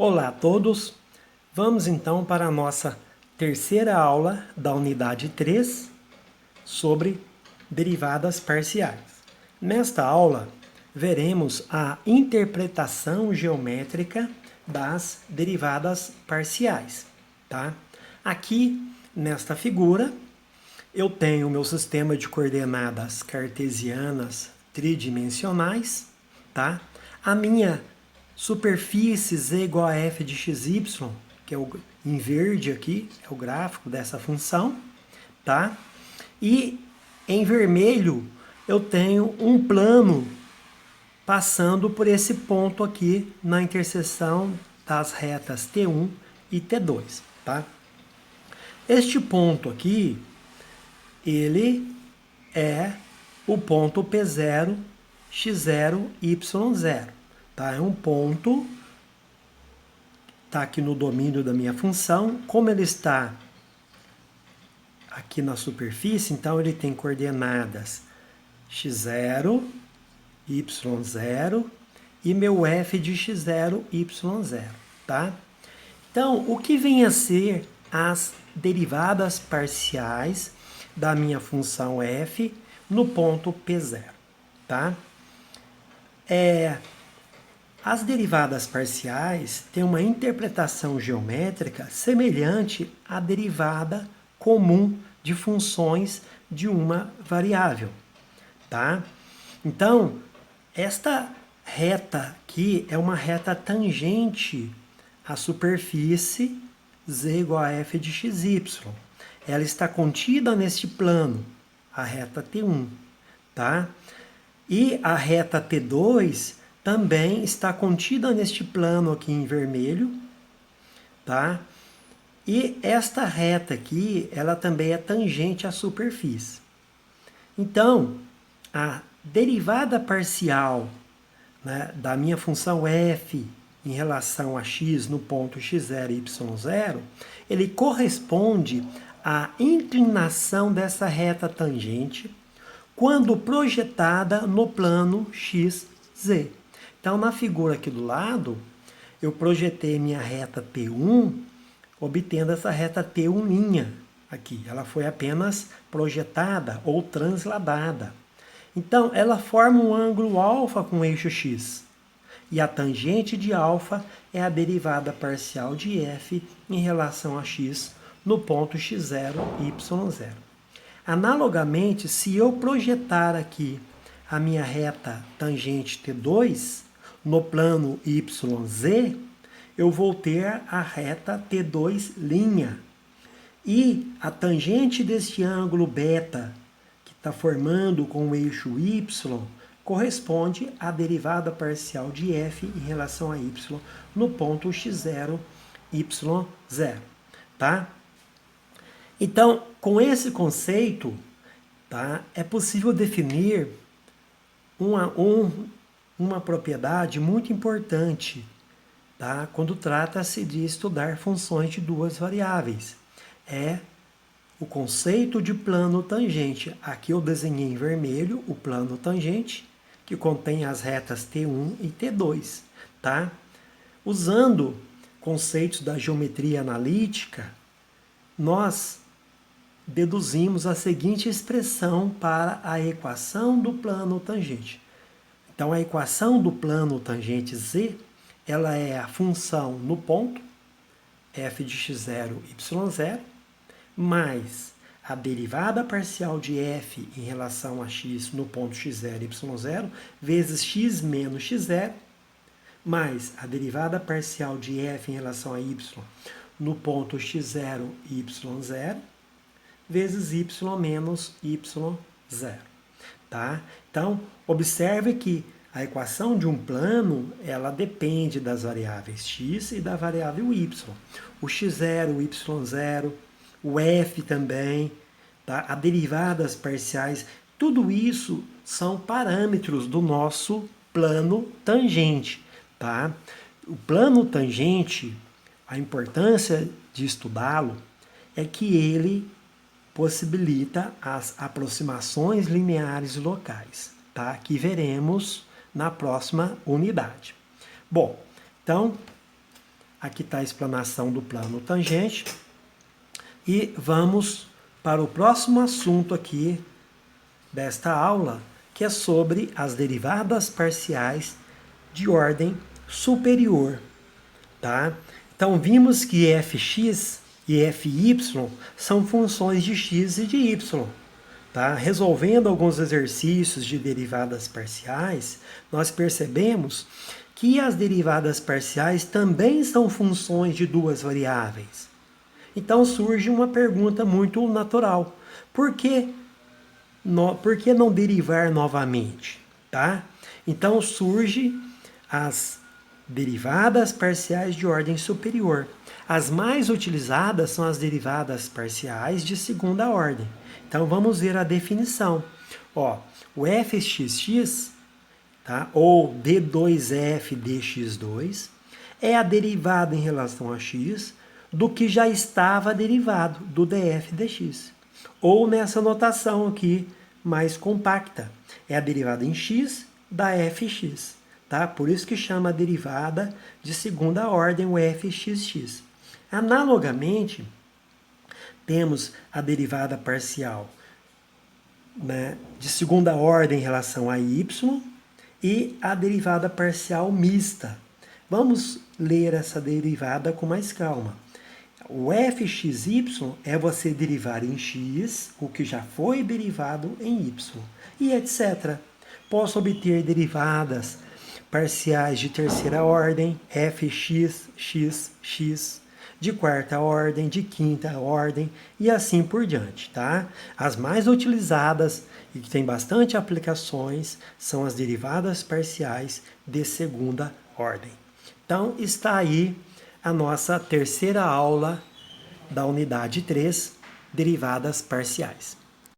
Olá a todos! Vamos então para a nossa terceira aula da unidade 3 sobre derivadas parciais. Nesta aula, veremos a interpretação geométrica das derivadas parciais. Tá? Aqui, nesta figura, eu tenho o meu sistema de coordenadas cartesianas tridimensionais. Tá? A minha superfície z igual a f de xy, que é o em verde aqui, é o gráfico dessa função, tá? E em vermelho eu tenho um plano passando por esse ponto aqui na interseção das retas T1 e T2, tá? Este ponto aqui, ele é o ponto P0, X0, Y0. Tá? É um ponto, está aqui no domínio da minha função. Como ele está aqui na superfície, então ele tem coordenadas x0, y0 e meu f de x0, y0. Tá? Então, o que vem a ser as derivadas parciais da minha função f no ponto P0? Tá? As derivadas parciais têm uma interpretação geométrica semelhante à derivada comum de funções de uma variável, tá? Então, esta reta aqui é uma reta tangente à superfície z igual a f de xy. Ela está contida neste plano, a reta T1, tá? E a reta T2 também está contida neste plano aqui em vermelho, tá? E esta reta aqui, ela também é tangente à superfície. Então, a derivada parcial, né, da minha função f em relação a x no ponto x0 e y0, ele corresponde à inclinação dessa reta tangente quando projetada no plano xz. Então, na figura aqui do lado, eu projetei minha reta T1, obtendo essa reta T1' aqui. Ela foi apenas projetada ou transladada. Então, ela forma um ângulo alfa com o eixo x. E a tangente de alfa é a derivada parcial de f em relação a x no ponto x0 e y0. Analogamente, se eu projetar aqui a minha reta tangente T2, no plano YZ, eu vou ter a reta T2'. E a tangente deste ângulo beta, que está formando com o eixo Y, corresponde à derivada parcial de f em relação a y no ponto x0, y0. Tá? Então, com esse conceito, tá, é possível definir uma propriedade muito importante, tá, quando trata-se de estudar funções de duas variáveis. É o conceito de plano tangente. Aqui eu desenhei em vermelho o plano tangente, que contém as retas T1 e T2. Tá? Usando conceitos da geometria analítica, nós deduzimos a seguinte expressão para a equação do plano tangente. Então, a equação do plano tangente z, ela é a função no ponto, f de x0, y0, mais a derivada parcial de f em relação a x no ponto x0, y0, vezes x menos x0, mais a derivada parcial de f em relação a y no ponto x0, y0, vezes y menos y0. Tá? Então, observe que a equação de um plano, ela depende das variáveis x e da variável y. O x0, o y0, o f também, tá? As derivadas parciais, tudo isso são parâmetros do nosso plano tangente. Tá? O plano tangente, a importância de estudá-lo é que ele possibilita as aproximações lineares locais, tá? Que veremos na próxima unidade. Bom, então, Aqui está a explanação do plano tangente. E vamos para o próximo assunto aqui desta aula, que é sobre as derivadas parciais de ordem superior, tá? Então, vimos que fx e fy são funções de x e de y. Tá? Resolvendo alguns exercícios de derivadas parciais, nós percebemos que as derivadas parciais também são funções de duas variáveis. Então surge uma pergunta muito natural. Por que não derivar novamente? Tá? Então surge as derivadas parciais de ordem superior. As mais utilizadas são as derivadas parciais de segunda ordem. Então vamos ver a definição. Ó, o fxx, tá? Ou d2f dx2, é a derivada em relação a x do que já estava derivado, do df dx. Ou nessa notação aqui, mais compacta, é a derivada em x da fx. Tá? Por isso que chama a derivada de segunda ordem, o fxx. Analogamente, temos a derivada parcial, né, de segunda ordem em relação a y e a derivada parcial mista. Vamos ler essa derivada com mais calma. O fxy é você derivar em x o que já foi derivado em y, e etc. Posso obter derivadas parciais de terceira ordem, fx, x, x, de quarta ordem, de quinta ordem e assim por diante, tá? As mais utilizadas e que tem bastante aplicações são as derivadas parciais de segunda ordem. Então, está aí a nossa terceira aula da unidade 3, derivadas parciais.